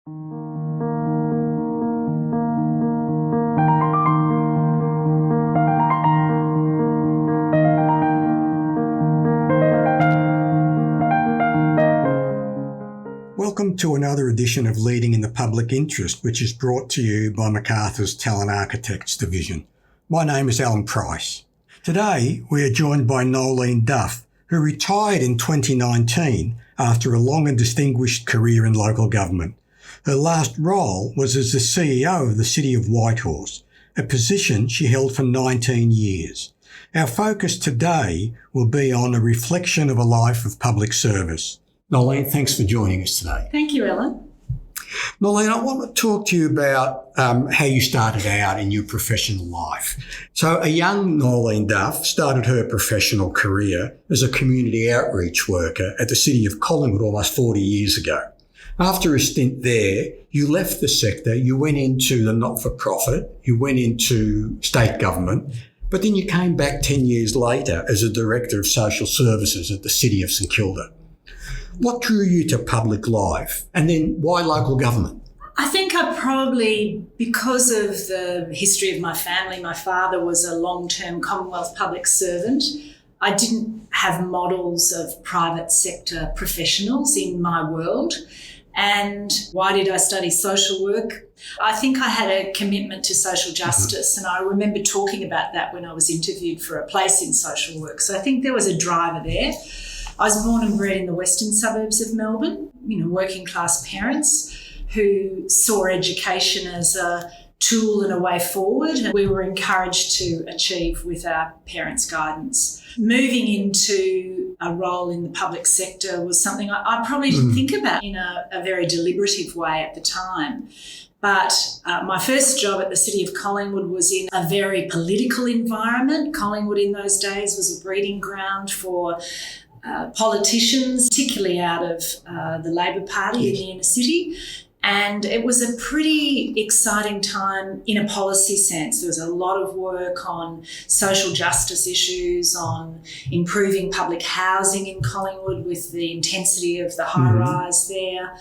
Welcome to another edition of Leading in the Public Interest, which is brought to you by McArthur's Talent Architects Division. My name is Alan Price. Today, we are joined by Noelene Duff, who retired in 2019 after a long and distinguished career in local government. Her last role was as the CEO of the City of Whitehorse, a position she held for 19 years. Our focus today will be on a reflection of a life of public service. Noelene, thanks for joining us today. Thank you, Alan. Noelene, I want to talk to you about how you started out in your professional life. So a young Noelene Duff started her professional career as a community outreach worker at the City of Collingwood almost 40 years ago. After a stint there, you left the sector, you went into the not-for-profit, you went into state government, but then you came back 10 years later as a Director of Social Services at the City of St Kilda. What drew you to public life, and then why local government? I think because of the history of my family, my father was a long-term Commonwealth public servant. I didn't have models of private sector professionals in my world. And why did I study social work? I think I had a commitment to social justice, and I remember talking about that when I was interviewed for a place in social work. So I think there was a driver there. I was born and bred in the western suburbs of Melbourne, working class parents who saw education as a tool and a way forward. And we were encouraged to achieve with our parents' guidance. Moving into a role in the public sector was something I probably didn't think about in a very deliberative way at the time. But my first job at the City of Collingwood was in a very political environment. Collingwood in those days was a breeding ground for politicians, particularly out of the Labor Party in the inner city. And it was a pretty exciting time in a policy sense. There was a lot of work on social justice issues, on improving public housing in Collingwood with the intensity of the high rise there.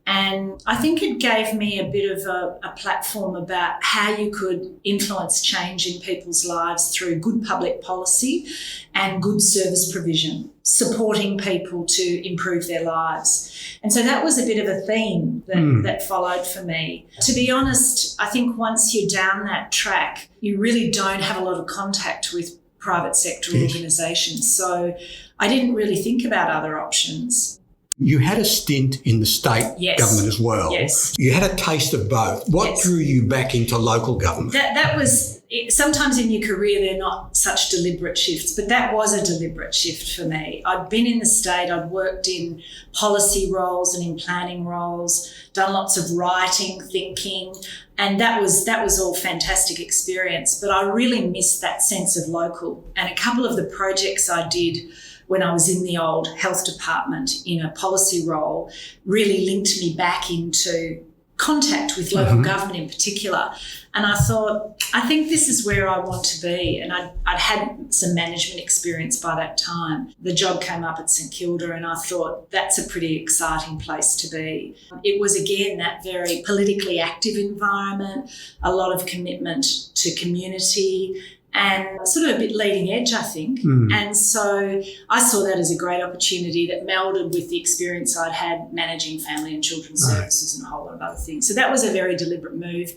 And I think it gave me a bit of a platform about how you could influence change in people's lives through good public policy and good service provision, supporting people to improve their lives. And so that was a bit of a theme that followed for me. To be honest, I think once you're down that track, you really don't have a lot of contact with private sector organisations. So I didn't really think about other options. You had a stint in the state government as well. Yes. You had a taste of both. What drew you back into local government? That was, sometimes in your career they're not such deliberate shifts, but that was a deliberate shift for me. I'd been in the state, I'd worked in policy roles and in planning roles, done lots of writing, thinking, and that was all fantastic experience. But I really missed that sense of local. And a couple of the projects I did when I was in the old health department in a policy role really linked me back into contact with local government in particular. And I thought, I think this is where I want to be. And I'd had some management experience by that time. The job came up at St Kilda and I thought that's a pretty exciting place to be. It was, again, that very politically active environment, a lot of commitment to community, and sort of a bit leading edge, I think. And so I saw that as a great opportunity that melded with the experience I'd had managing family and children's services and a whole lot of other things. So that was a very deliberate move.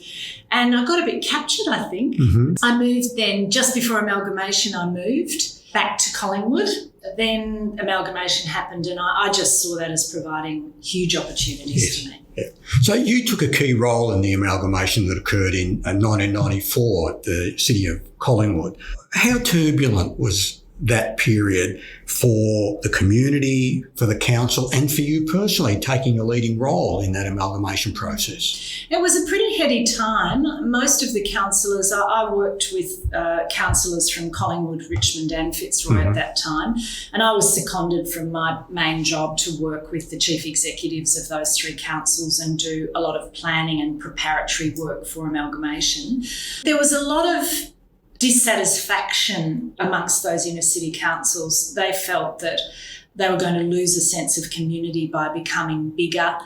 And I got a bit captured, I think. I moved then, just before amalgamation, I moved back to Collingwood. Then amalgamation happened and I just saw that as providing huge opportunities for me. Yeah. So you took a key role in the amalgamation that occurred in 1994 at the City of Collingwood. How turbulent was that period for the community, for the council, and for you personally taking a leading role in that amalgamation process? It was a pretty heady time. Most of the councillors, I worked with councillors from Collingwood, Richmond and Fitzroy at that time, and I was seconded from my main job to work with the chief executives of those three councils and do a lot of planning and preparatory work for amalgamation. There was a lot of dissatisfaction amongst those inner city councils. They felt that they were going to lose a sense of community by becoming bigger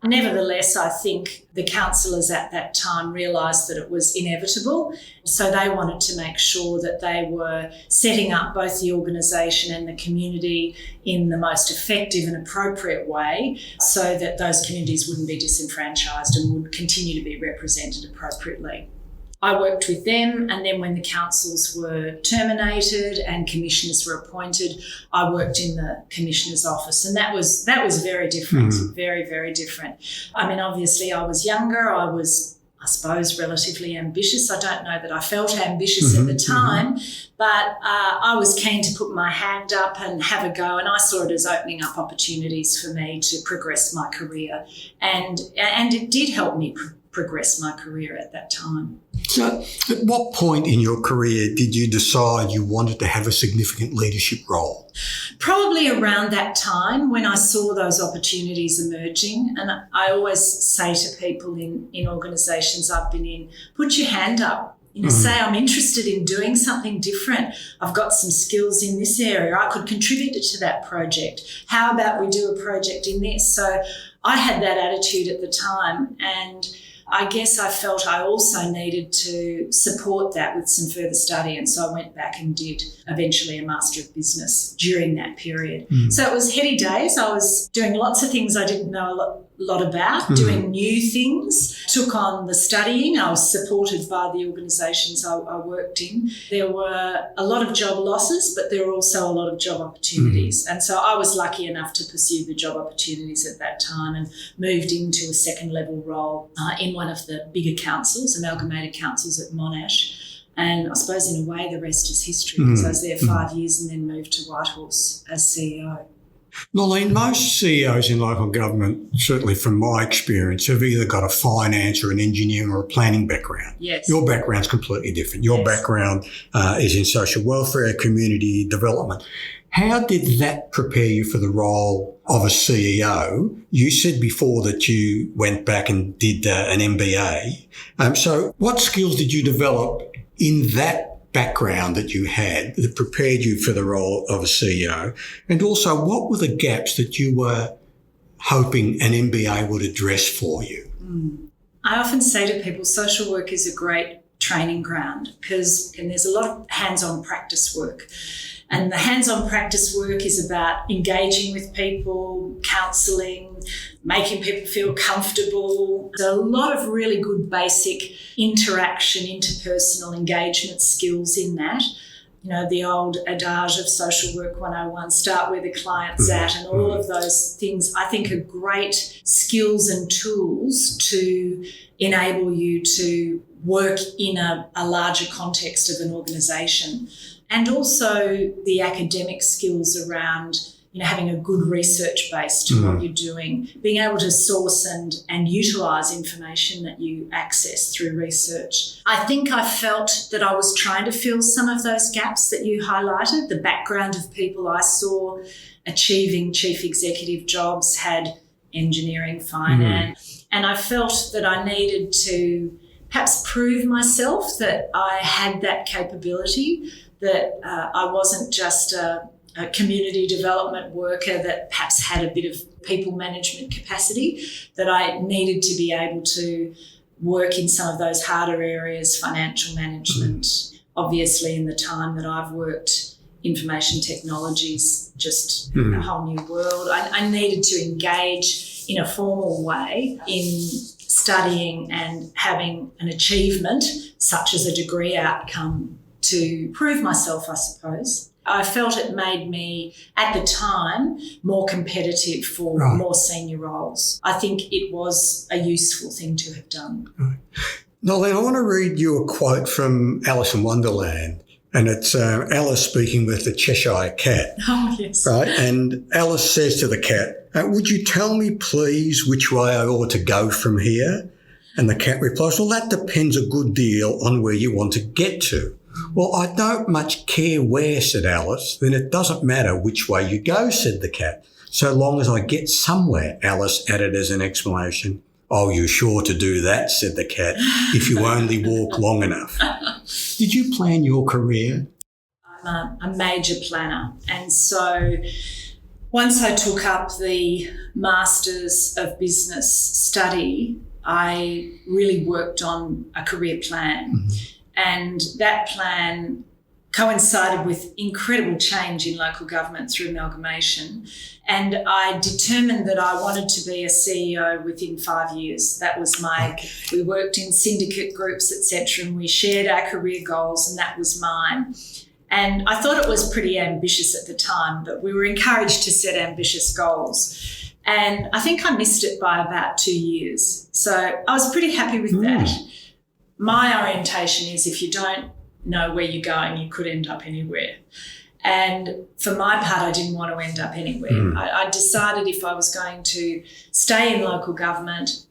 Nevertheless, I think the councillors at that time realised that it was inevitable. So they wanted to make sure that they were setting up both the organisation and the community in the most effective and appropriate way so that those communities wouldn't be disenfranchised and would continue to be represented appropriately. I worked with them, and then when the councils were terminated and commissioners were appointed, I worked in the commissioner's office, and that was very different, very, very different. I mean, obviously I was younger, I was, I suppose, relatively ambitious. I don't know that I felt ambitious at the time, but I was keen to put my hand up and have a go, and I saw it as opening up opportunities for me to progress my career, and it did help me progress my career at that time. So at what point in your career did you decide you wanted to have a significant leadership role? Probably around that time when I saw those opportunities emerging. And I always say to people in organisations I've been in, put your hand up. Say I'm interested in doing something different. I've got some skills in this area. I could contribute to that project. How about we do a project in this? So I had that attitude at the time, and I guess I felt I also needed to support that with some further study, and so I went back and did eventually a Master of Business during that period. So it was heady days. I was doing lots of things I didn't know a lot about, doing new things, took on the studying. I was supported by the organisations I worked in. There were a lot of job losses, but there were also a lot of job opportunities. And so I was lucky enough to pursue the job opportunities at that time and moved into a second level role in one of the bigger councils, amalgamated councils at Monash. And I suppose in a way the rest is history, because I was there 5 years and then moved to Whitehorse as CEO. Noelene, most CEOs in local government, certainly from my experience, have either got a finance or an engineering or a planning background. Yes. Your background's completely different. Your background is in social welfare, community development. How did that prepare you for the role of a CEO? You said before that you went back and did an MBA. So what skills did you develop in that background that you had that prepared you for the role of a CEO? And also, what were the gaps that you were hoping an MBA would address for you? I often say to people, social work is a great training ground because there's a lot of hands-on practice work. And the hands-on practice work is about engaging with people, counselling, making people feel comfortable. There's a lot of really good basic interaction, interpersonal engagement skills in that. You know, the old adage of Social Work 101, start where the client's at, and all of those things I think are great skills and tools to enable you to work in a larger context of an organisation. And also the academic skills around, you know, having a good research base to what you're doing, being able to source and utilise information that you access through research. I think I felt that I was trying to fill some of those gaps that you highlighted. The background of people I saw achieving chief executive jobs had engineering, finance, and I felt that I needed to perhaps prove myself that I had that capability, that I wasn't just a community development worker that perhaps had a bit of people management capacity, that I needed to be able to work in some of those harder areas, financial management. Obviously, in the time that I've worked, information technologies, just a whole new world. I needed to engage in a formal way in studying and having an achievement, such as a degree outcome, to prove myself, I suppose. I felt it made me, at the time, more competitive for more senior roles. I think it was a useful thing to have done. Noelene, I want to read you a quote from Alice in Wonderland, and it's Alice speaking with the Cheshire Cat. Oh, yes. Right, and Alice says to the cat, would you tell me, please, which way I ought to go from here? And the cat replies, well, that depends a good deal on where you want to get to. Well, I don't much care where, said Alice. Then it doesn't matter which way you go, said the cat. So long as I get somewhere, Alice added as an explanation. Oh, you're sure to do that, said the cat, if you only walk long enough. Did you plan your career? I'm a major planner. And so Once I took up the Masters of Business study, I really worked on a career plan. And that plan coincided with incredible change in local government through amalgamation. And I determined that I wanted to be a CEO within 5 years. That was we worked in syndicate groups, etc., and we shared our career goals, and that was mine. And I thought it was pretty ambitious at the time, but we were encouraged to set ambitious goals. And I think I missed it by about 2 years. So I was pretty happy with that. My orientation is if you don't know where you're going, you could end up anywhere. And for my part, I didn't want to end up anywhere. I decided if I was going to stay in local government,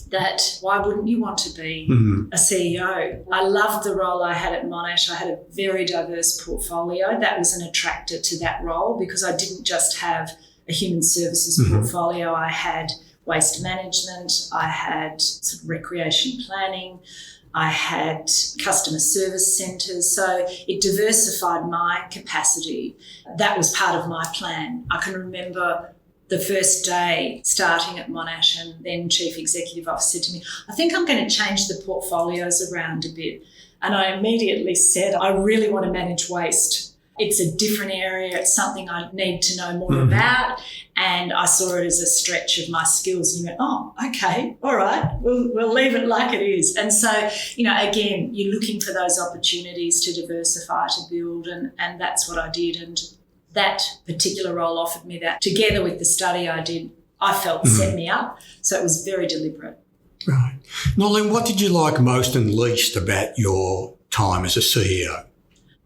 that why wouldn't you want to be a CEO? I loved the role I had at Monash. I had a very diverse portfolio. That was an attractor to that role because I didn't just have a human services portfolio. I had waste management, I had sort of recreation planning, I had customer service centres. So it diversified my capacity. That was part of my plan. I can remember the first day starting at Monash, and then Chief Executive Officer said to me, I think I'm going to change the portfolios around a bit. And I immediately said, I really want to manage waste. It's a different area. It's something I need to know more about. And I saw it as a stretch of my skills. And he went, oh, okay, all right, we'll leave it like it is. And so, again, you're looking for those opportunities to diversify, to build, and that's what I did. And that particular role offered me that. Together with the study I did, I felt set me up. So it was very deliberate. Right. Noelene, what did you like most and least about your time as a CEO?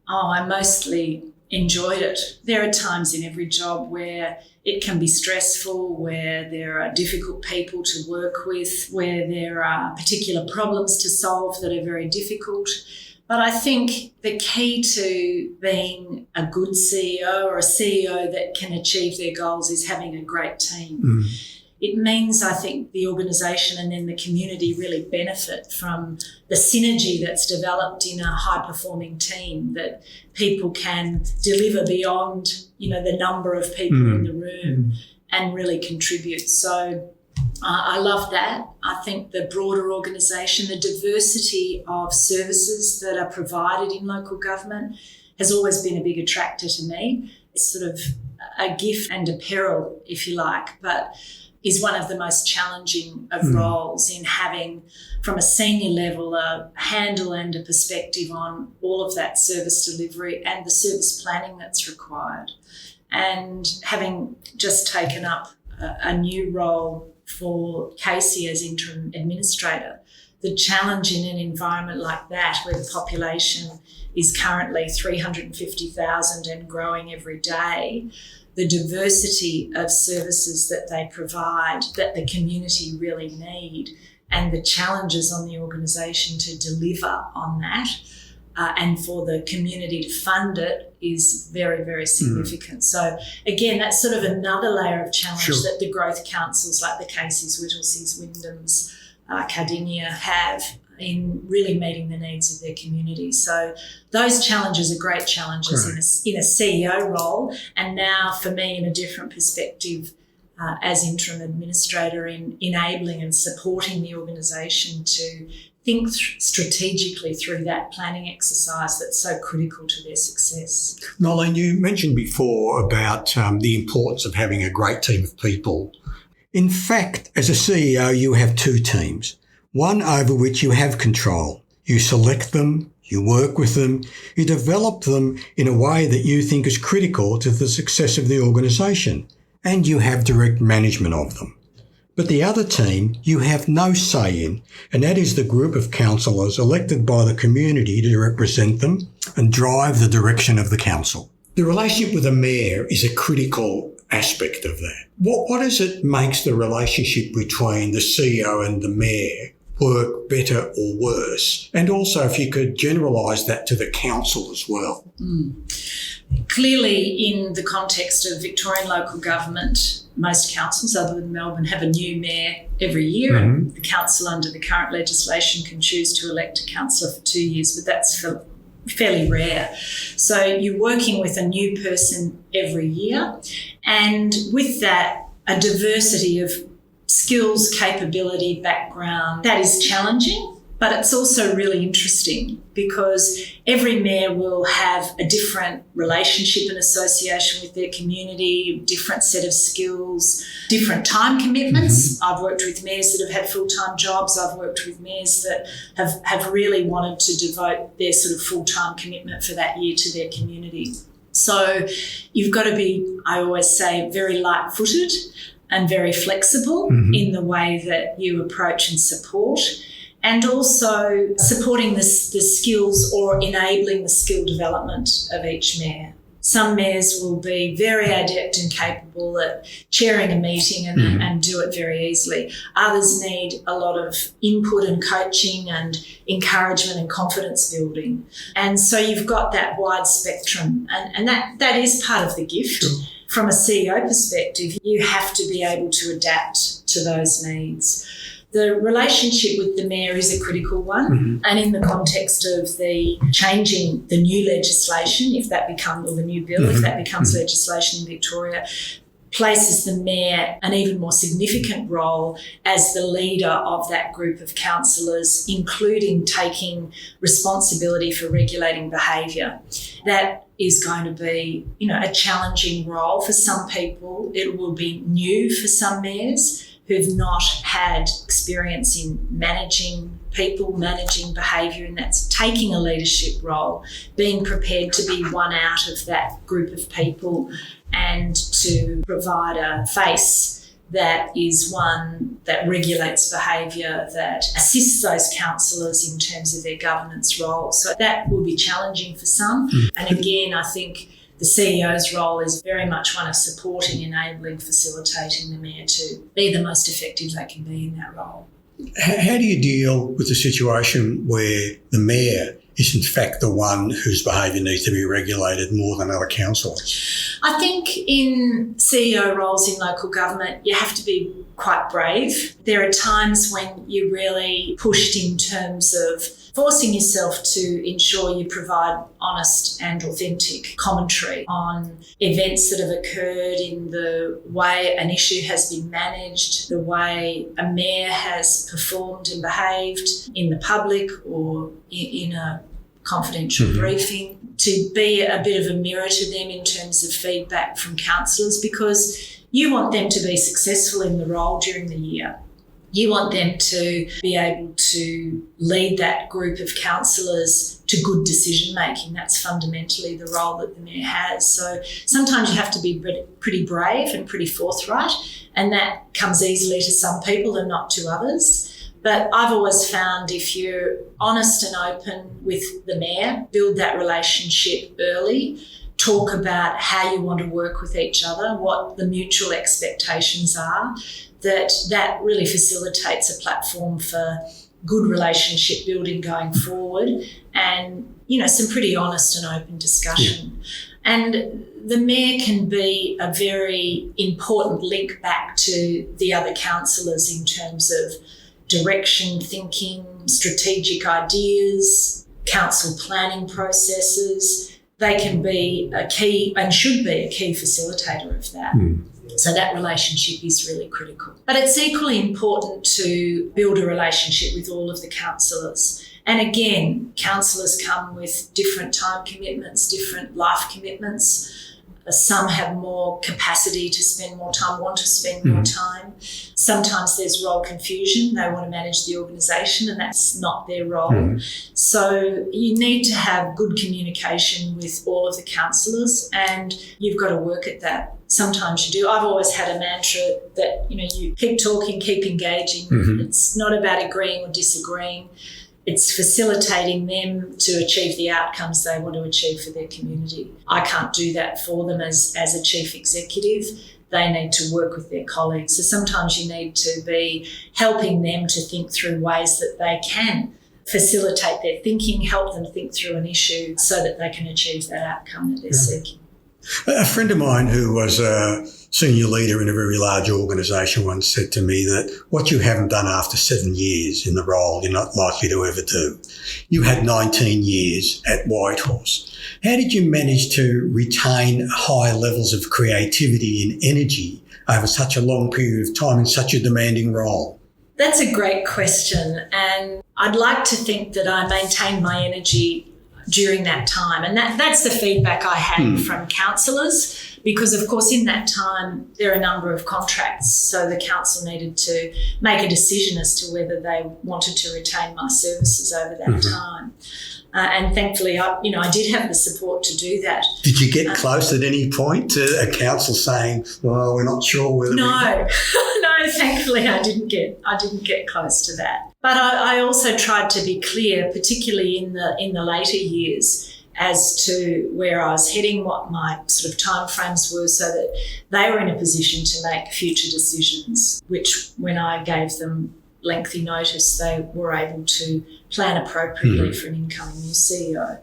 Oh, I mostly enjoyed it. There are times in every job where it can be stressful, where there are difficult people to work with, where there are particular problems to solve that are very difficult. But I think the key to being a good CEO or a CEO that can achieve their goals is having a great team. It means, I think, the organisation and then the community really benefit from the synergy that's developed in a high-performing team, that people can deliver beyond, the number of people in the room and really contribute. So I love that. I think the broader organisation, the diversity of services that are provided in local government has always been a big attractor to me. It's sort of a gift and a peril, if you like, but is one of the most challenging of roles in having, from a senior level, a handle and a perspective on all of that service delivery and the service planning that's required. And having just taken up a new role for Casey as interim administrator, the challenge in an environment like that where the population is currently 350,000 and growing every day, the diversity of services that they provide that the community really need, and the challenges on the organisation to deliver on that and for the community to fund it is very, very significant. So again, that's sort of another layer of challenge that the growth councils like the Caseys, Whittleseys, Wyndhams, Cardinia have in really meeting the needs of their community. So those challenges are great challenges in a CEO role, and now for me in a different perspective as interim administrator in enabling and supporting the organisation to think strategically through that planning exercise that's so critical to their success. Noelene, you mentioned before about the importance of having a great team of people. In fact, as a CEO, you have two teams, one over which you have control. You select them, you work with them, you develop them in a way that you think is critical to the success of the organisation, and you have direct management of them. But the other team you have no say in, and that is the group of councillors elected by the community to represent them and drive the direction of the council. The relationship with the mayor is a critical aspect of that. What is it makes the relationship between the CEO and the mayor work better or worse? And also if you could generalise that to the council as well. Clearly, in the context of Victorian local government, most councils other than Melbourne have a new mayor every year, and the council under the current legislation can choose to elect a councillor for 2 years, but that's fairly rare. So you're working with a new person every year, And with that, a diversity of skills, capability, background, that is challenging, but it's also really interesting because every mayor will have a different relationship and association with their community, a different set of skills, different time commitments. I've worked with mayors that have had full-time jobs. I've worked with mayors that have really wanted to devote their sort of full-time commitment for that year to their community. So you've got to be, I always say, very light-footed and very flexible in the way that you approach and support, and also supporting the skills or enabling the skill development of each mayor. Some mayors will be very adept and capable at chairing a meeting and do it very easily. Others need a lot of input and coaching and encouragement and confidence building. And so you've got that wide spectrum, and that is part of the gift. Sure. From a CEO perspective, you have to be able to adapt to those needs. The relationship with the mayor is a critical one, and in the context of the changing the new legislation, if that becomes, or the new bill, if that becomes legislation in Victoria, places the mayor an even more significant role as the leader of that group of councillors, including taking responsibility for regulating behaviour. That is going to be, a challenging role for some people. It will be new for some mayors who've not had experience in managing people, managing behaviour, and that's taking a leadership role, being prepared to be one out of that group of people and to provide a face that is one that regulates behaviour, that assists those councillors in terms of their governance role. So that will be challenging for some. And again, I think the CEO's role is very much one of supporting, enabling, facilitating the mayor to be the most effective they can be in that role. How do you deal with the situation where the mayor is in fact the one whose behaviour needs to be regulated more than other councillors? I think in CEO roles in local government, you have to be quite brave. There are times when you're really pushed in terms of forcing yourself to ensure you provide honest and authentic commentary on events that have occurred, in the way an issue has been managed, the way a mayor has performed and behaved in the public or in a confidential briefing, to be a bit of a mirror to them in terms of feedback from councillors, because you want them to be successful in the role during the year. You want them to be able to lead that group of councillors to good decision making. That's fundamentally the role that the mayor has. So sometimes you have to be pretty brave and pretty forthright, and that comes easily to some people and not to others. But I've always found if you're honest and open with the mayor, build that relationship early, talk about how you want to work with each other, what the mutual expectations are, that really facilitates a platform for good relationship building going forward and, some pretty honest and open discussion. Yeah. And the mayor can be a very important link back to the other councillors in terms of direction, thinking, strategic ideas, council planning processes. They can be a key and should be a key facilitator of that. So that relationship is really critical. But it's equally important to build a relationship with all of the councillors. And again, councillors come with different time commitments, different life commitments. Some have more capacity to spend more time, want to spend more time. Sometimes there's role confusion. They want to manage the organisation and that's not their role. So you need to have good communication with all of the councillors and you've got to work at that. Sometimes you do. I've always had a mantra that, you keep talking, keep engaging. It's not about agreeing or disagreeing. It's facilitating them to achieve the outcomes they want to achieve for their community. I can't do that for them as a chief executive. They need to work with their colleagues. So sometimes you need to be helping them to think through ways that they can facilitate their thinking, help them think through an issue so that they can achieve that outcome that they're seeking. A friend of mine who was a senior leader in a very large organisation once said to me that what you haven't done after 7 years in the role, you're not likely to ever do. You had 19 years at Whitehorse. How did you manage to retain high levels of creativity and energy over such a long period of time in such a demanding role? That's a great question, and I'd like to think that I maintained my energy during that time, and that's the feedback I had from councillors, because of course in that time there are a number of contracts, so the council needed to make a decision as to whether they wanted to retain my services over that time. And thankfully, I did have the support to do that. Did you get close at any point to a council saying, "Well, we're not sure whether"? No, no. Thankfully, I didn't get close to that. But I also tried to be clear, particularly in the later years, as to where I was heading, what my sort of timeframes were, so that they were in a position to make future decisions. Which, when I gave them lengthy notice, they were able to plan appropriately for an incoming new CEO.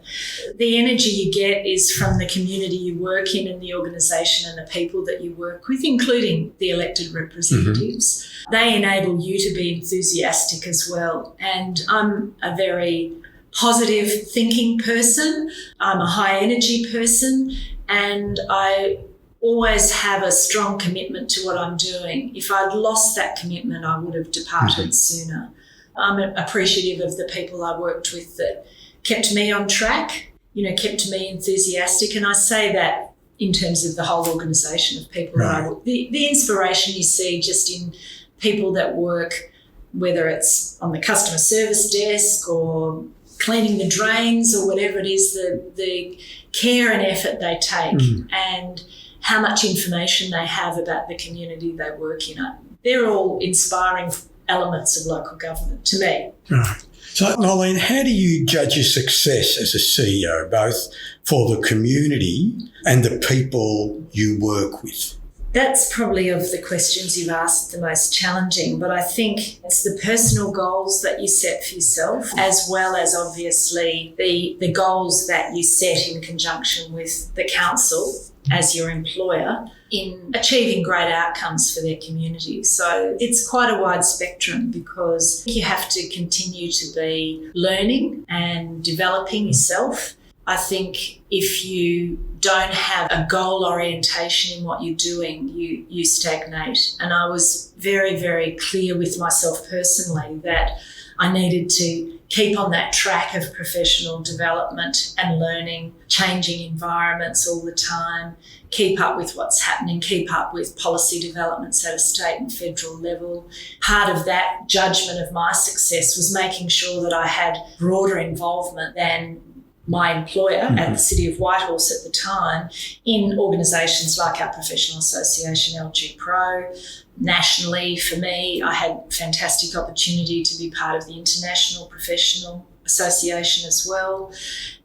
The energy you get is from the community you work in and the organisation and the people that you work with, including the elected representatives. They enable you to be enthusiastic as well. And I'm a very positive thinking person. I'm a high energy person, and I always have a strong commitment to what I'm doing. If I'd lost that commitment, I would have departed sooner. I'm appreciative of the people I worked with that kept me on track, kept me enthusiastic. And I say that in terms of the whole organisation of people that I work. The inspiration you see just in people that work, whether it's on the customer service desk or cleaning the drains or whatever it is, the care and effort they take and how much information they have about the community they work in. They're all inspiring elements of local government to me. Right. So, Noelene, how do you judge your success as a CEO, both for the community and the people you work with? That's probably of the questions you've asked the most challenging, but I think it's the personal goals that you set for yourself, as well as obviously the goals that you set in conjunction with the council as your employer in achieving great outcomes for their community. So it's quite a wide spectrum, because you have to continue to be learning and developing yourself. I think if you don't have a goal orientation in what you're doing, you stagnate. And I was very, very clear with myself personally that I needed to keep on that track of professional development and learning, changing environments all the time, keep up with what's happening, keep up with policy developments at a state and federal level. Part of that judgment of my success was making sure that I had broader involvement than my employer at the City of Whitehorse at the time in organisations like our professional association, LG Pro. Nationally, for me, I had fantastic opportunity to be part of the International Professional Association as well.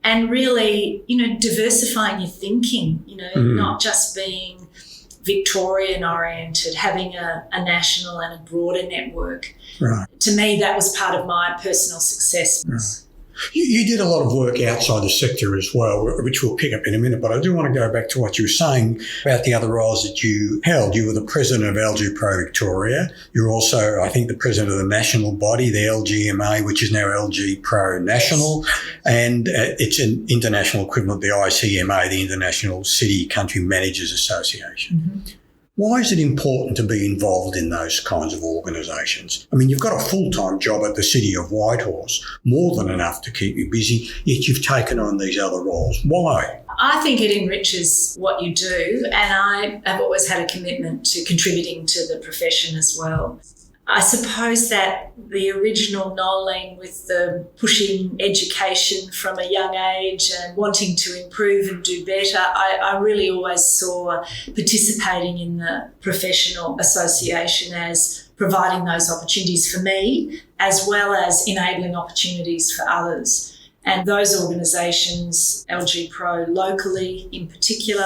And really, diversifying your thinking, not just being Victorian oriented, having a national and a broader network. Right. To me, that was part of my personal success. Right. You did a lot of work outside the sector as well, which we'll pick up in a minute, but I do want to go back to what you were saying about the other roles that you held. You were the president of LG Pro Victoria. You're also, I think, the president of the national body, the LGMA, which is now LG Pro National, and it's an international equivalent, the ICMA, the International City Country Managers Association. Why is it important to be involved in those kinds of organisations? I mean, you've got a full-time job at the City of Whitehorse, more than enough to keep you busy, yet you've taken on these other roles. Why? I think it enriches what you do, and I have always had a commitment to contributing to the profession as well. I suppose that the original Noelene, with the pushing education from a young age and wanting to improve and do better, I really always saw participating in the professional association as providing those opportunities for me, as well as enabling opportunities for others. And those organisations, LG Pro locally in particular,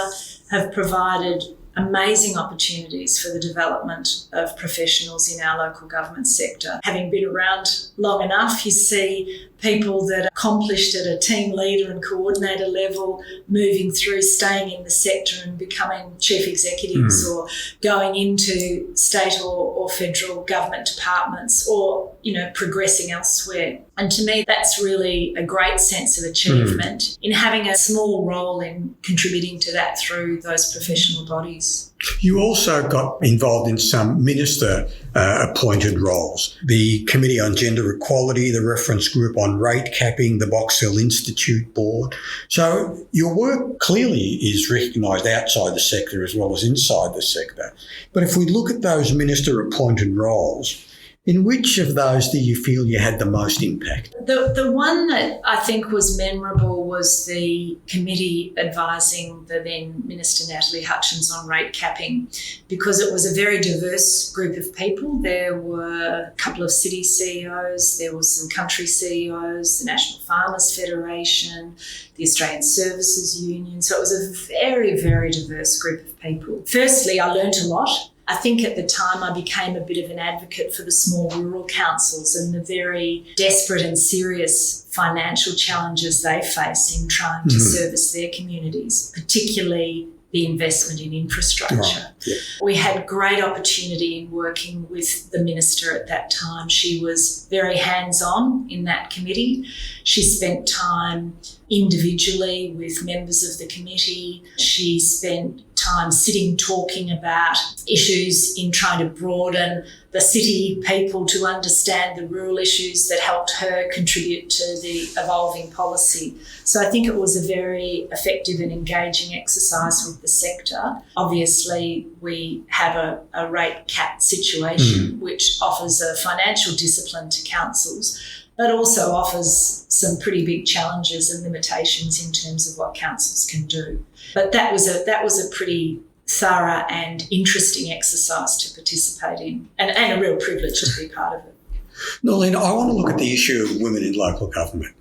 have provided amazing opportunities for the development of professionals in our local government sector. Having been around long enough, you see people that are accomplished at a team leader and coordinator level moving through, staying in the sector and becoming chief executives or going into state or federal government departments or, progressing elsewhere. And to me, that's really a great sense of achievement in having a small role in contributing to that through those professional bodies. You also got involved in some minister appointed roles. The Committee on Gender Equality, the Reference Group on Rate Capping, the Box Hill Institute Board. So your work clearly is recognised outside the sector as well as inside the sector. But if we look at those minister appointed roles, in which of those do you feel you had the most impact? The one that I think was memorable was the committee advising the then Minister Natalie Hutchins on rate capping, because it was a very diverse group of people. There were a couple of city CEOs, there were some country CEOs, the National Farmers Federation, the Australian Services Union. So it was a very, very diverse group of people. Firstly, I learnt a lot. I think at the time I became a bit of an advocate for the small rural councils and the very desperate and serious financial challenges they face in trying to service their communities, particularly the investment in infrastructure. Right. Yeah. We had great opportunity in working with the minister at that time. She was very hands-on in that committee. She spent time individually with members of the committee. She spent time sitting talking about issues in trying to broaden the city people to understand the rural issues that helped her contribute to the evolving policy. So I think it was a very effective and engaging exercise with the sector. Obviously, we have a rate cap situation which offers a financial discipline to councils, but also offers some pretty big challenges and limitations in terms of what councils can do. But that was a pretty thorough and interesting exercise to participate in, and a real privilege to be part of it. Noelene, I want to look at the issue of women in local government.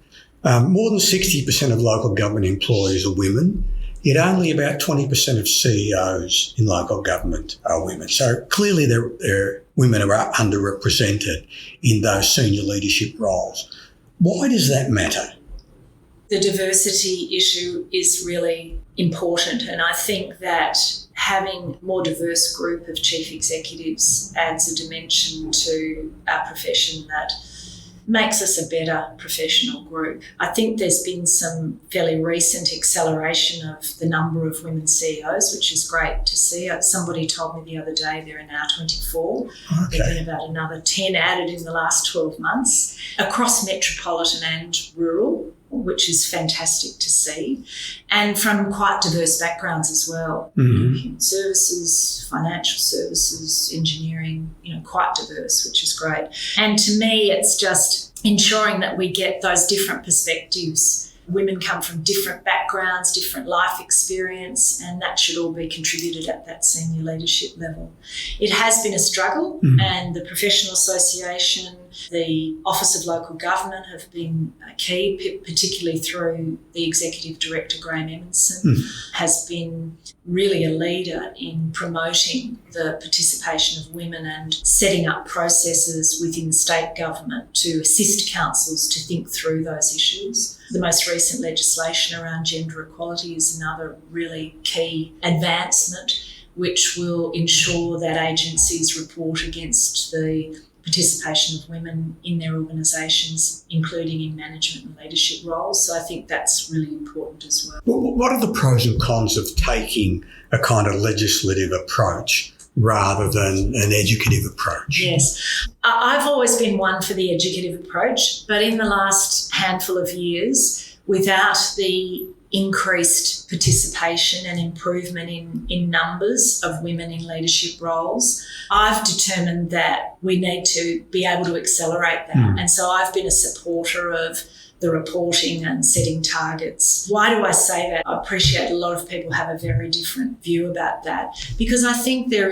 More than 60% of local government employees are women, yet only about 20% of CEOs in local government are women. So clearly women are underrepresented in those senior leadership roles. Why does that matter? The diversity issue is really important, and I think that having a more diverse group of chief executives adds a dimension to our profession that makes us a better professional group. I think there's been some fairly recent acceleration of the number of women CEOs, which is great to see. Somebody told me the other day there are now 24. Okay. There have been about another 10 added in the last 12 months across metropolitan and rural, which is fantastic to see, and from quite diverse backgrounds as well. Human services, financial services, engineering, quite diverse, which is great. And to me, it's just ensuring that we get those different perspectives. Women come from different backgrounds, different life experience, and that should all be contributed at that senior leadership level. It has been a struggle, and the Professional Association, the Office of Local Government have been key, particularly through the Executive Director, Graham Emerson, has been really a leader in promoting the participation of women and setting up processes within state government to assist councils to think through those issues. The most recent legislation around gender equality is another really key advancement, which will ensure that agencies report against the participation of women in their organisations, including in management and leadership roles. So I think that's really important as well. What are the pros and cons of taking a kind of legislative approach rather than an educative approach? Yes. I've always been one for the educative approach, but in the last handful of years, without the increased participation and improvement in numbers of women in leadership roles, I've determined that we need to be able to accelerate that. And so I've been a supporter of the reporting and setting targets. Why do I say that? I appreciate a lot of people have a very different view about that, because I think there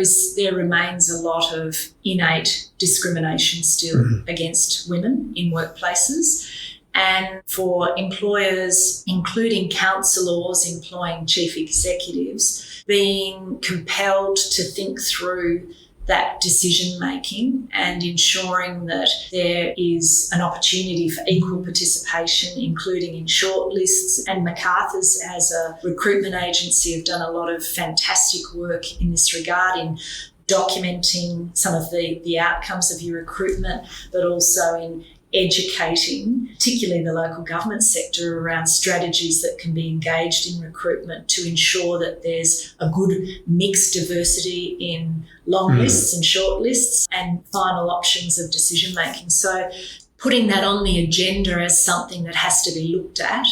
remains a lot of innate discrimination still against women in workplaces. And for employers, including councillors employing chief executives, being compelled to think through that decision making and ensuring that there is an opportunity for equal participation, including in shortlists. And McArthur's, as a recruitment agency, have done a lot of fantastic work in this regard in documenting some of the outcomes of your recruitment, but also in educating, particularly the local government sector, around strategies that can be engaged in recruitment to ensure that there's a good mixed diversity in long lists and short lists and final options of decision making. So putting that on the agenda as something that has to be looked at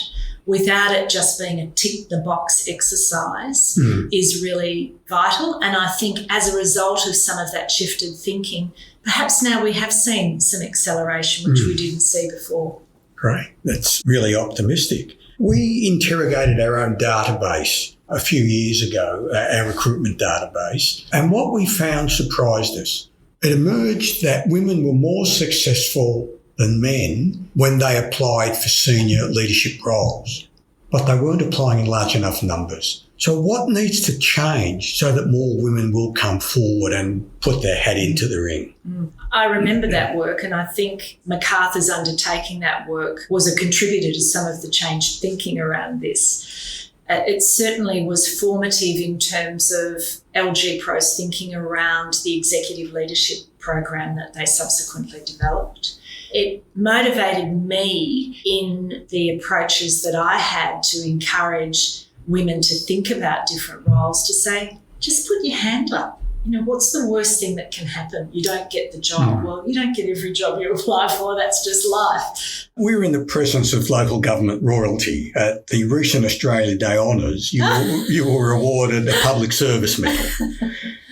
without it just being a tick the box exercise is really vital. And I think as a result of some of that shifted thinking, perhaps now we have seen some acceleration, which we didn't see before. Great. That's really optimistic. We interrogated our own database a few years ago, our recruitment database, and what we found surprised us. It emerged that women were more successful than men when they applied for senior leadership roles, but they weren't applying in large enough numbers. So what needs to change so that more women will come forward and put their hat into the ring? I remember that work, and I think McArthur's undertaking that work was a contributor to some of the changed thinking around this. It certainly was formative in terms of LG Pro's thinking around the executive leadership program that they subsequently developed. It motivated me in the approaches that I had to encourage women to think about different roles, to say, just put your hand up. You know, what's the worst thing that can happen? You don't get the job. Well, you don't get every job you apply for. That's just life. We're in the presence of local government royalty. At the recent Australia Day honours, you were awarded a public service medal.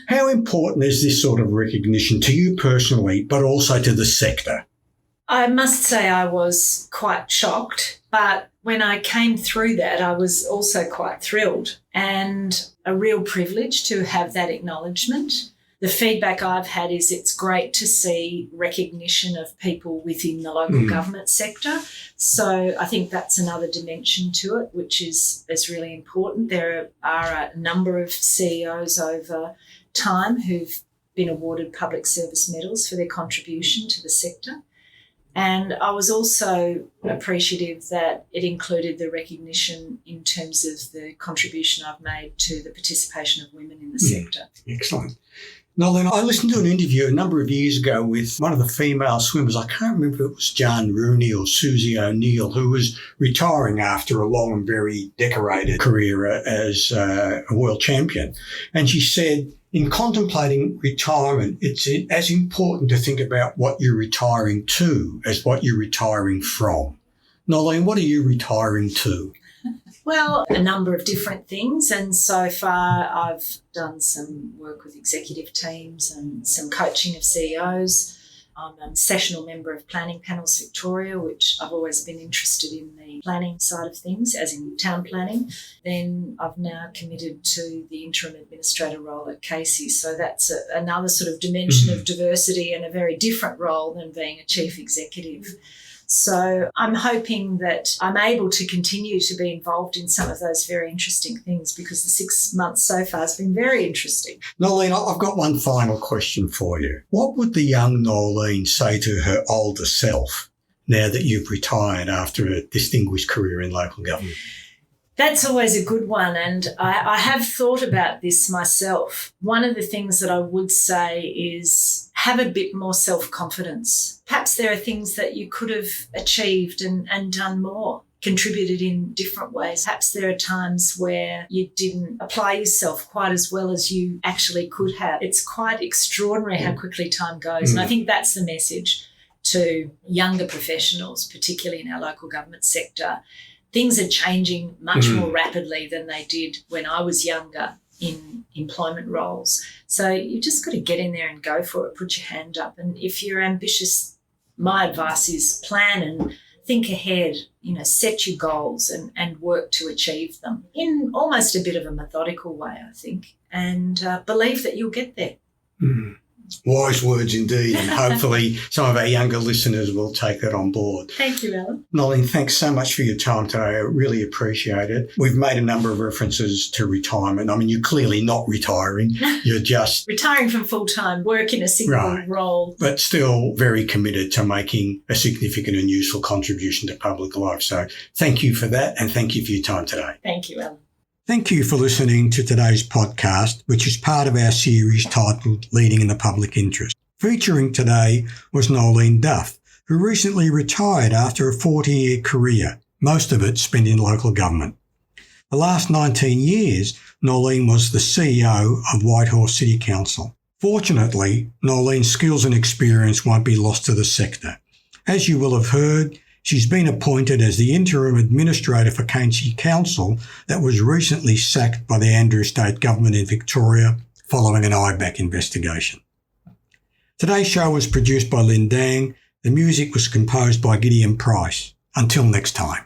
How important is this sort of recognition to you personally, but also to the sector? I must say I was quite shocked, but when I came through that, I was also quite thrilled and a real privilege to have that acknowledgement. The feedback I've had is it's great to see recognition of people within the local government sector. So I think that's another dimension to it, which is really important. There are a number of CEOs over time who've been awarded public service medals for their contribution to the sector. And I was also appreciative that it included the recognition in terms of the contribution I've made to the participation of women in the sector. Excellent. Noelene, I listened to an interview a number of years ago with one of the female swimmers. I can't remember if it was Jan Rooney or Susie O'Neill, who was retiring after a long and very decorated career as a world champion. And she said, in contemplating retirement, it's as important to think about what you're retiring to as what you're retiring from. Noelene, what are you retiring to? Well, a number of different things. And so far I've done some work with executive teams and some coaching of CEOs. I'm a sessional member of Planning Panels Victoria, which I've always been interested in the planning side of things, as in town planning. Then I've now committed to the interim administrator role at Casey. So that's another sort of dimension of diversity and a very different role than being a chief executive. So I'm hoping that I'm able to continue to be involved in some of those very interesting things, because the 6 months so far has been very interesting. Noelene, I've got one final question for you. What would the young Noelene say to her older self now that you've retired after a distinguished career in local government? That's always a good one, and I have thought about this myself. One of the things that I would say is have a bit more self-confidence. Perhaps there are things that you could have achieved and done more, contributed in different ways. Perhaps there are times where you didn't apply yourself quite as well as you actually could have. It's quite extraordinary how quickly time goes, and I think that's the message to younger professionals, particularly in our local government sector. Things are changing much more rapidly than they did when I was younger in employment roles. So you just got to get in there and go for it, put your hand up. And if you're ambitious, my advice is plan and think ahead, set your goals and work to achieve them in almost a bit of a methodical way, I think, and believe that you'll get there. Wise words indeed, and hopefully some of our younger listeners will take that on board. Thank you, Alan. Noelene, thanks so much for your time today. I really appreciate it. We've made a number of references to retirement. I mean, you're clearly not retiring. You're just retiring from full-time work in a single role. But still very committed to making a significant and useful contribution to public life. So thank you for that, and thank you for your time today. Thank you, Alan. Thank you for listening to today's podcast, which is part of our series titled Leading in the Public Interest. Featuring today was Noelene Duff, who recently retired after a 40-year career, most of it spent in local government. The last 19 years, Noelene was the CEO of Whitehorse City Council. Fortunately, Noelene's skills and experience won't be lost to the sector. As you will have heard, she's been appointed as the interim administrator for Cainsey Council that was recently sacked by the Andrews State Government in Victoria following an IBAC investigation. Today's show was produced by Lynn Dang. The music was composed by Gideon Price. Until next time.